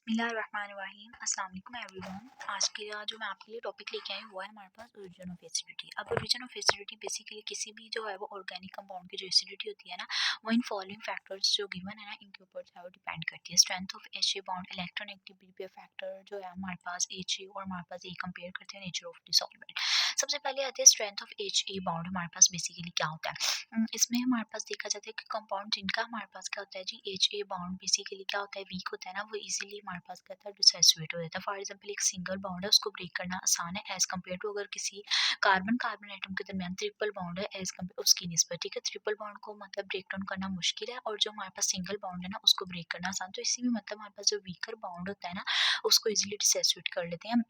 बिस्मिल्लाहिर्रहमानिर्रहीम अस्सलाम वालेकुम एवरीवन। आज के जो मैं आपके लिए टॉपिक लेके आई हुआ है हमारे पास ओरिजिन ऑफ एसिडिटी। अब ओरिजिन ऑफ एसिडिटी बेसिकली किसी भी जो है वो ऑर्गेनिक कंपाउंड की जो एसिडिटी होती है ना, वो इन फॉलोइंग फैक्टर्स जो गिवन है ना इनके ऊपर जो है वो डिपेंड करती है। Strength of H a bond, electronegativity factor जो है हमारे पास एच ए और हमारे पास ए कंपेयर करते हैं नेचर ऑफ द सॉल्वेंट। सबसे पहले आती है strength of H a bond. हमारे पास बेसिकली क्या होता है, इसमें हमारे पास देखा जाता है कि कंपाउंड जिनका हमारे पास क्या होता है जी एच ए बॉन्ड बेसिकली क्या होता है, वीक होता है ना, वो इजीली हमारे पास क्या होता है डिसोसिएट हो जाता है। फॉर एग्जांपल एक सिंगल बॉन्ड है उसको ब्रेक करना आसान है एज कम्पेयर टू अगर किसी कार्बन कार्बन एटम के दरमियान ट्रिपल बॉन्ड है एज कम्पेयर उसकी निस्बत। ठीक है, ट्रिपल बॉन्ड को मतलब ब्रेक डाउन करना मुश्किल है और जो हमारे पास सिंगल बॉन्ड है ना उसको ब्रेक करना आसान। तो इसी में मतलब हमारे पास जो वीकर बॉन्ड होता है ना उसको इजीली डिसोसिएट कर लेते हैं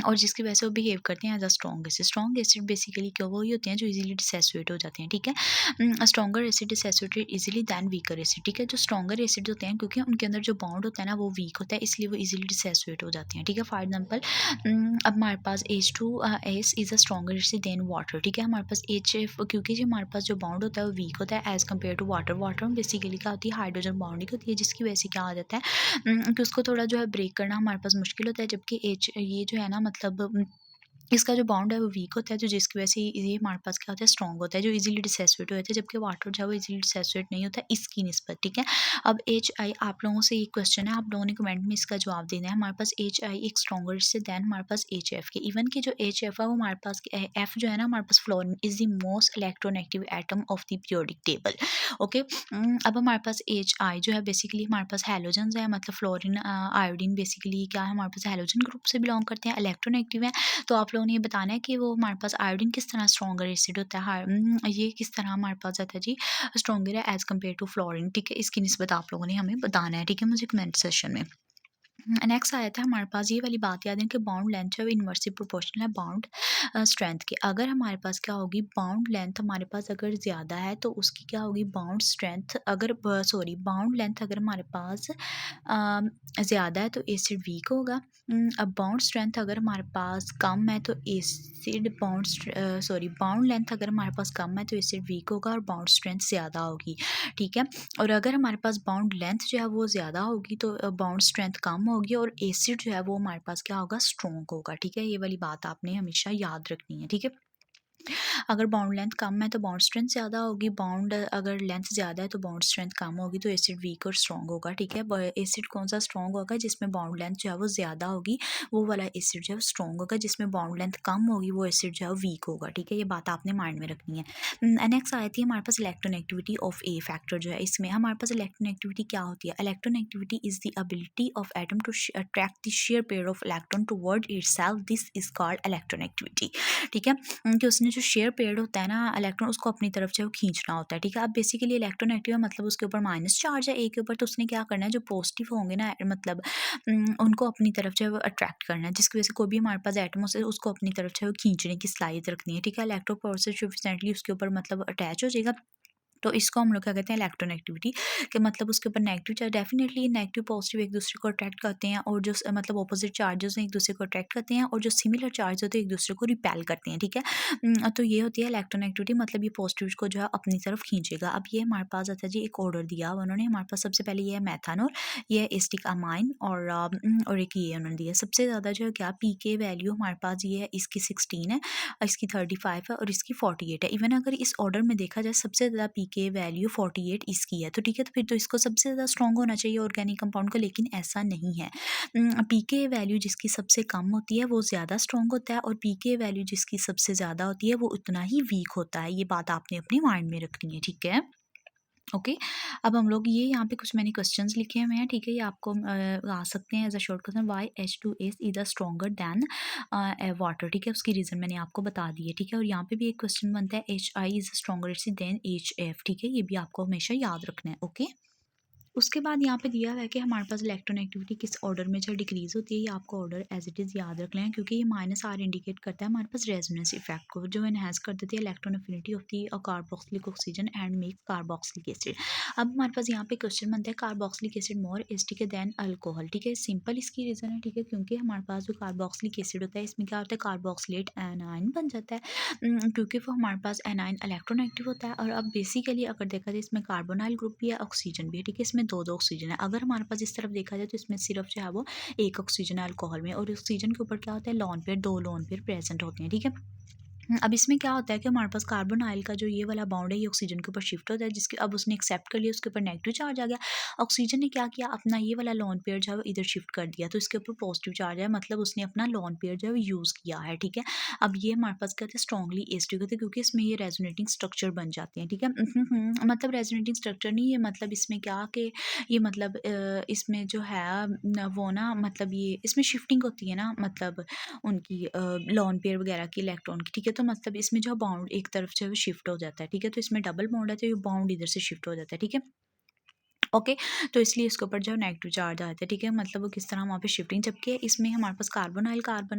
और जिसकी वजह से वो बिहेव करते हैं as a strong acid. Strong acid basically क्या वही होते हैं जो इजीली डिसोसिएट हो जाते हैं। ठीक है, stronger acid dissociated easily than weaker acid. ठीक है, जो स्ट्रॉन्गर एसिड होते हैं क्योंकि उनके अंदर जो बॉन्ड होता है ना वो वीक होता है इसलिए वो इजीली डिसोसिएट हो जाते हैं। ठीक है, फॉर एग्जांपल अब हमारे पास H2S is a stronger acid than water. ठीक है, हमारे पास HF क्योंकि जो हमारे पास जो बॉन्ड होता है वो वीक होता है as compare to water. Water में बेसिकली क्या होती है हाइड्रोजन बॉन्डिंग होती है जिसकी वजह से क्या हो जाता है कि उसको थोड़ा जो है ब्रेक करना हमारे पास मुश्किल होता है, जबकि एच ये जो है ना मतलब इसका जो बॉन्ड है वो वीक होता है जो जिसकी वजह से ये हमारे पास क्या होता है स्ट्रॉन्ग होता है जो इजीली डिसोसिएट हो जाता है, जबकि वाटर जो है वो इजीली डिसोसिएट नहीं होता इसकी निस्बत। ठीक है, अब एच आई आप लोगों से एक क्वेश्चन है, आप लोगों ने कमेंट में इसका जवाब देना है। हमारे पास एच आई एक स्ट्रॉन्गर से दैन हमारे पास एच एफ के इवन की जो एच एफ है वो हमारे पास एफ जो है ना हमारे पास fluorine is the most electronegative atom of the periodic table. Okay, अब हमारे पास एच आई जो है बेसिकली हमारे पास हैलोजन है, मतलब फ्लोरीन आयोडीन बेसिकली क्या है हमारे पास हैलोजन ग्रुप से बिलोंग करते हैं, इलेक्ट्रोनेगेटिव है। तो आप लोगों ने ये बताना है कि वो हमारे पास आयोडीन किस तरह स्ट्रॉन्गर एसिड होता है, ये किस तरह हमारे पास आता है जी स्ट्रॉन्गर है एज कम्पेयर टू फ्लोरीन। ठीक है, इसकी निस्बत आप लोगों ने हमें बताना है। ठीक है, मुझे कमेंट सेशन में। नेक्स्ट आया था हमारे पास ये वाली बात याद है कि बाउंड लेंथ जो है इनवर्सली प्रोपोर्शनल है बाउंड स्ट्रेंथ के। अगर हमारे पास क्या होगी बाउंड लेंथ हमारे पास अगर ज़्यादा है तो उसकी क्या होगी बाउंड स्ट्रेंथ अगर बाउंड लेंथ अगर हमारे पास ज़्यादा है तो एसिड वीक होगा। अब बाउंड स्ट्रेंथ अगर हमारे पास कम है तो एसिड बाउंड लेंथ अगर हमारे पास कम है तो एसिड वीक होगा और बाउंड स्ट्रेंथ ज़्यादा होगी। ठीक है, और अगर हमारे पास बाउंड लेंथ जो है वो ज़्यादा होगी तो बाउंड स्ट्रेंथ कम होगी और एसिड जो है वो हमारे पास क्या होगा स्ट्रॉन्ग होगा। ठीक है, ये वाली बात आपने हमेशा याद रखनी है। ठीक है, अगर बाउंड लेंथ कम है तो बाउंड स्ट्रेंथ ज़्यादा होगी, बाउंड अगर लेंथ ज़्यादा है तो बाउंड स्ट्रेंथ कम होगी, तो एसिड वीक और स्ट्रॉन्ग होगा। ठीक है, एसिड कौन सा स्ट्रॉन्ग होगा जिसमें बाउंड लेंथ जो है वो ज़्यादा होगी वो वाला एसिड जो है स्ट्रॉन्ग होगा, जिसमें बाउंड लेंथ कम होगी वो एसिड जो है वीक होगा। ठीक है, ये बात आपने माइंड में रखनी है। नेक्स्ट आई थी हमारे पास इलेक्ट्रोनेगेटिविटी ऑफ ए फैक्टर जो है, इसमें हमारे पास इलेक्ट्रोनेगेटिविटी क्या होती है, electronegativity is the ability of atom to attract the share pair of electron toward itself, this is called electronegativity. ठीक है, कि उसने जो शेयर पेयर होता है ना इलेक्ट्रॉन उसको अपनी तरफ से वो खींचना होता है। ठीक है, अब बेसिकली इलेक्ट्रोनेगेटिव है मतलब उसके ऊपर माइनस चार्ज है ए के ऊपर, तो उसने क्या करना है जो पॉजिटिव होंगे ना मतलब उनको अपनी तरफ से वो अट्रैक्ट करना है, जिसकी वजह से कोई भी हमारे पास एटम से उसको अपनी तरफ से वो खींचने की सलाहियत रखनी है। ठीक है, इलेक्ट्रोफोर्स सफिशिएंटली उसके ऊपर मतलब अटैच हो जाएगा, तो इसको हम लोग क्या कहते हैं इलेक्ट्रोनेगेटिविटी, कि मतलब उसके ऊपर negative charge definitely negative positive एक दूसरे को अट्रैक्ट करते हैं और जो मतलब ऑपोजिट चार्जेस हैं एक दूसरे को अट्रैक्ट करते हैं और जो सिमिलर चार्ज होते हैं एक दूसरे को रिपेल करते हैं। ठीक है, तो ये होती है इलेक्ट्रोनेगेटिविटी, मतलब ये पॉजिटिव को जो है अपनी तरफ खींचेगा। अब ये हमारे पास आता है जी एक ऑर्डर दिया उन्होंने हमारे पास, सबसे पहले ये है मैथानॉल, ये है एसिटिक अमाइन और एक ये उन्होंने दिया सबसे ज़्यादा जो है क्या पी के वैल्यू हमारे पास ये है इसकी 16 है, इसकी 35 है और इसकी 48 है। इवन अगर इस ऑर्डर में देखा जाए सबसे ज़्यादा पी के वैल्यू 48 इसकी है, तो ठीक है, तो फिर तो इसको सबसे ज़्यादा स्ट्रॉन्ग होना चाहिए ऑर्गेनिक कंपाउंड का, लेकिन ऐसा नहीं है। पी के वैल्यू जिसकी सबसे कम होती है वो ज़्यादा स्ट्रॉन्ग होता है और पी के वैल्यू जिसकी सबसे ज़्यादा होती है वो उतना ही वीक होता है। ये बात आपने अपने माइंड में रखनी है। ठीक है, ओके, अब हम लोग ये यहाँ पे कुछ मैंने क्वेश्चंस लिखे हुए हैं। ठीक है, ये आपको आ सकते हैं as a short question, why H2S is a stronger than water. ठीक है, उसकी रीज़न मैंने आपको बता दी है। ठीक है, और यहाँ पे भी एक क्वेश्चन बनता है HI is stronger than HF। ठीक है, ये भी आपको हमेशा याद रखना है। ओके, उसके बाद यहाँ पे दिया हुआ है कि हमारे पास इलेक्ट्रोनेगेटिविटी किस ऑर्डर में जो डिक्रीज होती है, ये आपको ऑर्डर एज इट इज़ याद रख लें, क्योंकि ये -R इंडिकेट करता है हमारे पास रेजोनेंस इफेक्ट को जो एनहांस कर देती है electron affinity of the carboxylic oxygen and makes carboxylic acid. अब हमारे पास यहाँ पे क्वेश्चन बनता है carboxylic acid more acidic then alcohol. ठीक है, सिंपल इसकी रीज़न है। ठीक है, क्योंकि हमारे पास जो कार्बोक्सिलिक एसिड होता है इसमें क्या होता है कार्बोक्सिलेट एनाइन बन जाता है, क्योंकि वो हमारे पास एनाइन इलेक्ट्रोनेगेटिव होता है। और अब बेसिकली अगर देखा जाए इसमें कार्बोनाइल ग्रुप भी है ऑक्सीजन भी है। ठीक है, इसमें इसमें 2-2 ऑक्सीजन है। अगर हमारे पास इस तरफ देखा जाए तो इसमें सिर्फ जो है वो 1 ऑक्सीजन है अल्कोहल में, और ऑक्सीजन के ऊपर क्या होता है, lone pair, 2 lone pair present होते हैं, ठीक है। अब इसमें क्या होता है कि हमारे पास कार्बन आयल का जो ये वाला बॉन्ड है ये ऑक्सीजन के ऊपर शिफ्ट होता है, जिसके अब उसने एक्सेप्ट कर लिया, उसके ऊपर नेगेटिव चार्ज आ गया। ऑक्सीजन ने क्या किया, अपना ये वाला लोन पेयर जो है वो इधर शिफ्ट कर दिया, तो इसके ऊपर पॉजिटिव चार्ज है, मतलब उसने अपना लोन पेयर जो है वो यूज़ किया है, ठीक है। अब ये हमारे पास क्या होता है, स्ट्रॉन्गली एसिडिक होते हैं, क्योंकि इसमें ये रेजोनेटिंग स्ट्रक्चर बन जाते हैं, ठीक है। मतलब रेजोनेटिंग स्ट्रक्चर नहीं, ये मतलब इसमें क्या कि ये मतलब इसमें जो है वो ना, मतलब ये इसमें शिफ्टिंग होती है ना, मतलब उनकी लोन पेयर वगैरह की इलेक्ट्रॉन की, ठीक है। तो मतलब इसमें जो बाउंड एक तरफ जो है वो शिफ्ट हो जाता है, ठीक है। तो इसमें डबल बॉन्ड है तो ये बाउंड इधर से शिफ्ट हो जाता है, ठीक है। ओके, तो इसलिए इसके ऊपर जो नेगेटिव चार्ज आता है, ठीक है। मतलब वो किस तरह वहाँ पे शिफ्टिंग, जबकि इसमें हमारे पास कार्बन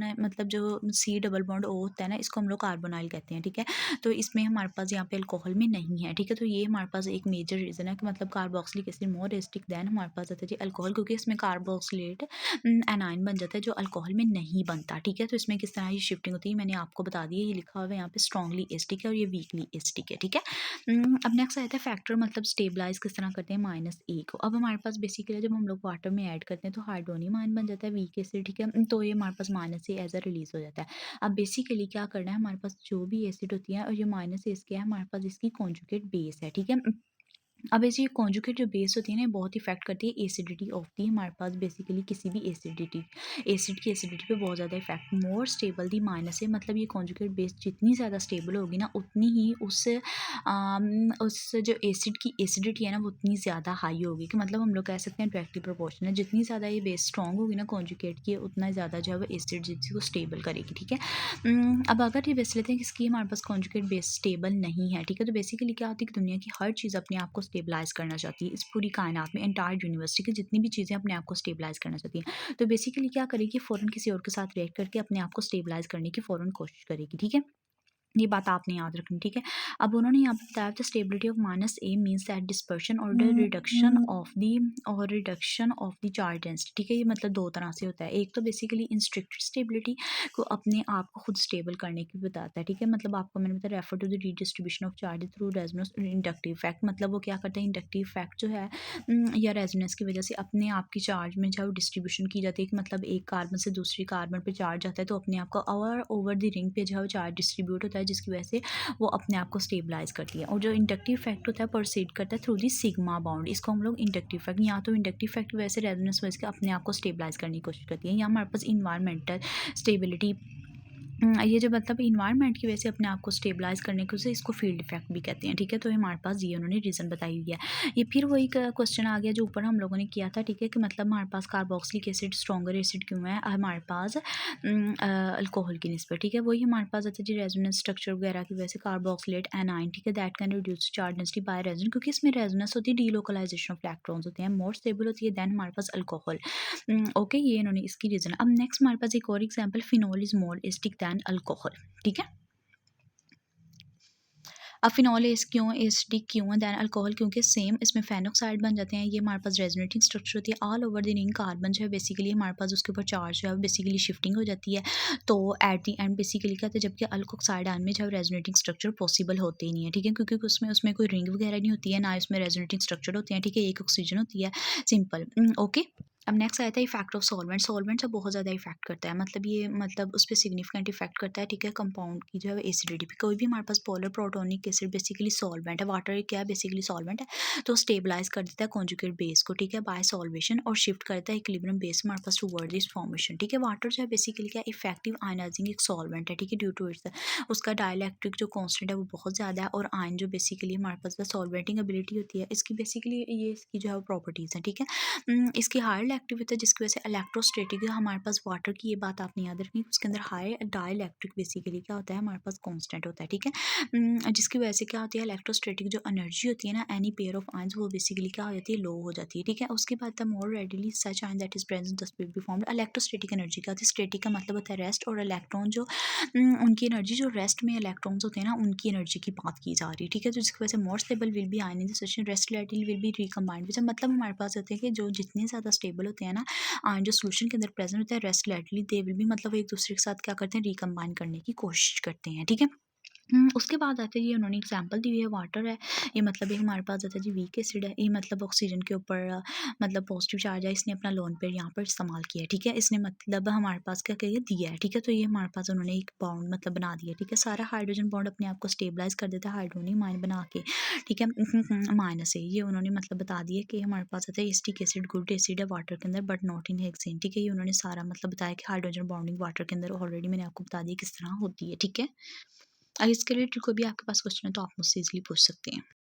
है, मतलब जो सी डबल बॉन्ड ओ होता है ना, इसको हम लोग कार्बोनाइल कहते हैं, ठीक है। तो इसमें हमारे पास यहाँ पे अल्कोहल में नहीं है, ठीक है। तो ये हमारे पास एक मेजर रीज़न है कि मतलब carboxylic acid more acidic then हमारे पास आता है जी अल्कोहल, क्योंकि इसमें कार्बोक्सिलेट एनाइन बन जाता है जो अल्कोहल में नहीं बनता, ठीक है। तो इसमें किस तरह ये शिफ्टिंग होती है मैंने आपको बता दिया, ये लिखा हुआ है यहाँ पे स्ट्रॉन्गली एसिडिक है और ये वीकली एसिडिक है, ठीक है। अब नेक्स्ट आता है फैक्टर, मतलब स्टेबलाइज किस तरह करते हैं, -A को। अब हमारे पास बेसिकली जब हम लोग वाटर में ऐड करते हैं तो हाइड्रोनियम आयन बन जाता है वीक एसिड, ठीक है। तो ये हमारे पास -A एज अ रिलीज हो जाता है। अब बेसिकली क्या करना है, हमारे पास जो भी एसिड होती है और ये -A इसके है, हमारे पास इसकी कॉन्जुगेट बेस है, ठीक है। अब ऐसे कॉन्जुगेट जो बेस होती है ना, ये बहुत इफेक्ट करती है एसिडिटी ऑफ दी, हमारे पास बेसिकली किसी भी एसिडिटी एसिड की एसिडिटी पे बहुत ज़्यादा इफेक्ट। मोर स्टेबल दी माइनस है, मतलब ये कॉन्जुगेट बेस जितनी ज़्यादा स्टेबल होगी ना, उतनी ही उस जो एसिड की एसिडिटी है ना वो उतनी ज़्यादा हाई होगी, कि मतलब हम लोग कह सकते हैं डायरेक्टली प्रोपोर्शनल है। जितनी ज़्यादा ये बेस स्ट्रॉन्ग होगी ना कॉन्जुगेट की, उतना ज़्यादा जो है वो एसिड जिसको स्टेबल करेगी, ठीक है। अब अगर ये बेस लेते हैं कि इसकी हमारे पास कॉन्जुगेट बेस स्टेबल नहीं है, ठीक है। तो बेसिकली क्या होती है कि दुनिया की हर चीज़ अपने आप को स्टेबलाइज करना चाहती है, इस पूरी कायनात में एंटायर यूनिवर्सिटी की जितनी भी चीज़ें अपने आप को स्टेबलाइज करना चाहती हैं, तो बेसिकली क्या करेगी, फ़ौरन किसी और के साथ रिएक्ट करके अपने आप को स्टेबलाइज करने की फ़ौरन कोशिश करेगी, ठीक है। ये बात आपने याद रखनी, ठीक है। अब उन्होंने यहाँ पे बताया था stability of -A means that dispersion और the reduction of the charge density, ठीक है। ये मतलब दो तरह से होता है, एक तो बेसिकली इंस्ट्रिक्टेड स्टेबिलिटी को अपने आप को खुद स्टेबल करने की बताता है, ठीक है। मतलब आपको मैंने बताया refer to the redistribution of charge through resonance inductive effect, मतलब वो क्या करता है, इंडक्टिव इफेक्ट जो है या रेजोनेंस की वजह से अपने आप की चार्ज में जो डिस्ट्रीब्यूशन की जाती है, कि मतलब एक कार्बन से दूसरी कार्बन पे चार्ज आता है तो अपने आप को ओवर द रिंग पे जो है चार्ज डिस्ट्रीब्यूट होता है, जिसकी वजह से वो अपने आप को स्टेबलाइज करती है। और जो इंडक्टिव इफेक्ट होता है प्रोसीड करता है थ्रू दी सिग्मा बॉन्ड, इसको हम लोग इंडक्टिव इफेक्ट, या तो इंडक्टिव इफेक्ट की वजह से रेजोनेंस वजह से अपने आप को स्टेबलाइज करने की कोशिश करती है, या हमारे पास इन्वायरमेंटल स्टेबिलिटी, ये जो मतलब इन्वायरमेंट की वजह से अपने आप को स्टेबलाइज करने की वजह से इसको फील्ड इफेक्ट भी कहते हैं, ठीक है। तो हमारे पास ये उन्होंने रीज़न बताई हुई है। ये फिर वही क्वेश्चन आ गया जो ऊपर हम लोगों ने किया था, ठीक है, कि मतलब हमारे पास कार्बोक्सिलिक एसिड स्ट्रॉन्गर एसिड क्यों है हमारे पास अल्कोहल की निस्बत, ठीक है। वही हमारे पास आता है जी रेजोनेंस स्ट्रक्चर वगैरह की वजह से कार्बोक्सिलेट एनाइन, ठीक है, that can reduce charge density by resonance, क्योंकि इसमें रेजोनेंस होती है, डीलोकलाइजेशन ऑफ इलेक्ट्रॉन्स होते हैं, मोर स्टेबल होती है देन हमारे पास अल्कोहल। ओके, ये इन्होंने इसकी रीज़न। अब नेक्स्ट हमारे पास एक और example, phenol is more acidic than alcohol, ठीक है। अब फिनॉल एस क्यों एसिडिक क्यों है दैन अल्कोहल, क्योंकि सेम इसमें फेनोक्साइड बन जाते हैं, ये हमारे पास रेजोनेटिंग स्ट्रक्चर होती है all over the ring, carbon जो है बेसिकली हमारे पास उसके ऊपर चार्ज जो है बेसिकली शिफ्टिंग हो जाती है। तो एट दी एंड बेसिकली क्या होता है, जबकि अल्कोक्साइड आयन में जो रेजोनेटिंग स्ट्रक्चर पॉसिबल होते ही नहीं है, ठीक है, क्योंकि उसमें उसमें कोई रिंग वगैरह नहीं होती है, ना इसमें रेजोनेटिंग स्ट्रक्चर होती है, ठीक है, एक ऑक्सीजन होती है, सिंपल। ओके, अब नेक्स्ट आता है इफेक्ट ऑफ सॉल्वेंट। सॉल्वेंट से बहुत ज़्यादा इफेक्ट करता है, मतलब ये मतलब उस पर सिग्निफिकेंट इफेक्ट करता है, ठीक है, कंपाउंड की जो है एसिडिटी पे। कोई भी हमारे पास polar protonic acid basically solvent है, वाटर क्या है बेसिकली सॉल्वेंट है, तो स्टेबलाइज कर देता है कॉन्जुगेट बेस को, ठीक है, बाय सॉल्वेशन, और शिफ्ट करता है इक्विलिब्रियम बेस हमारे पास टुवर्ड दिस फॉर्मेशन, ठीक है। वाटर जो है बेसिकली क्या इफेक्टिव आयनाइजिंग एक सॉल्वेंट है, ठीक है, ड्यू टू इट्स उसका डाइलेक्ट्रिक जो कॉन्स्टेंट है वो बहुत ज़्यादा है, और आयन जो बेसिकली हमारे पास सॉल्वेटिंग एबिलिटी होती है इसकी, बेसिकली ये इसकी जो है प्रॉपर्टीज़ है, ठीक है। इसकी हायर इलेक्ट्रिक होता है, जिसकी वजह से इलेक्ट्रोस्टैटिक हमारे पास वाटर की, ये बात आपने याद रखनी, उसके अंदर हाई डाइलेक्ट्रिक बेसिकली क्या होता है हमारे पास कांस्टेंट होता है, ठीक है। जिसकी वजह से क्या होती है इलेक्ट्रोस्टैटिक जो एनर्जी होती है ना एनी पेयर ऑफ आयंस, वो बेसिकली क्या हो जाती है, लो हो जाती है, ठीक है। उसके बाद the more readily such ion that is present the speed be formed. Electrostatic energy क्या होती है, स्टैटिक का मतलब होता है रेस्ट, और इलेक्ट्रॉन जो उनकी एनर्जी जो रेस्ट में इलेक्ट्रॉन्स होते हैं ना उनकी एनर्जी की बात की जा रही है, ठीक है। तो जिसकी वजह से more stable will be ion in the solution, rest radial will be recombined, मतलब हमारे पास होते हैं कि जो जितने ज़्यादा स्टेबल होते हैं ना जो सोल्यूशन के अंदर प्रेजेंट होता है, रेस्ट लेटरली दे विल भी मतलब एक दूसरे के साथ क्या करते हैं, रिकम्बाइन करने की कोशिश करते हैं, ठीक है। उसके बाद आता है, ये उन्होंने एग्जांपल दी हुई है, वाटर है, ये मतलब ये हमारे पास आता है जी वीक एसिड है, ये मतलब ऑक्सीजन के ऊपर मतलब पॉजिटिव चार्ज है, इसने अपना लोन पेयर यहाँ पर इस्तेमाल किया है, ठीक है, इसने मतलब हमारे पास क्या किया दिया है, ठीक है, तो ये हमारे पास उन्होंने एक बॉन्ड मतलब बना दिया, ठीक है, सारा हाइड्रोजन बॉन्ड अपने आप को स्टेबलाइज कर देता है हाइड्रोनियम आयन बना के, ठीक है, माइनस है, ये उन्होंने मतलब बता दिया कि हमारे पास आता है एसिटिक एसिड गुड एसिड है वाटर के अंदर बट नॉट इन हेक्सेन, ठीक है, ये उन्होंने सारा मतलब बताया कि हाइड्रोजन बॉन्डिंग वाटर के अंदर ऑलरेडी मैंने आपको बता दिया किस तरह होती है, ठीक है। इसके रिलेटेड कोई भी आपके पास क्वेश्चन है तो आप मुझसे ईज़िली पूछ सकते हैं।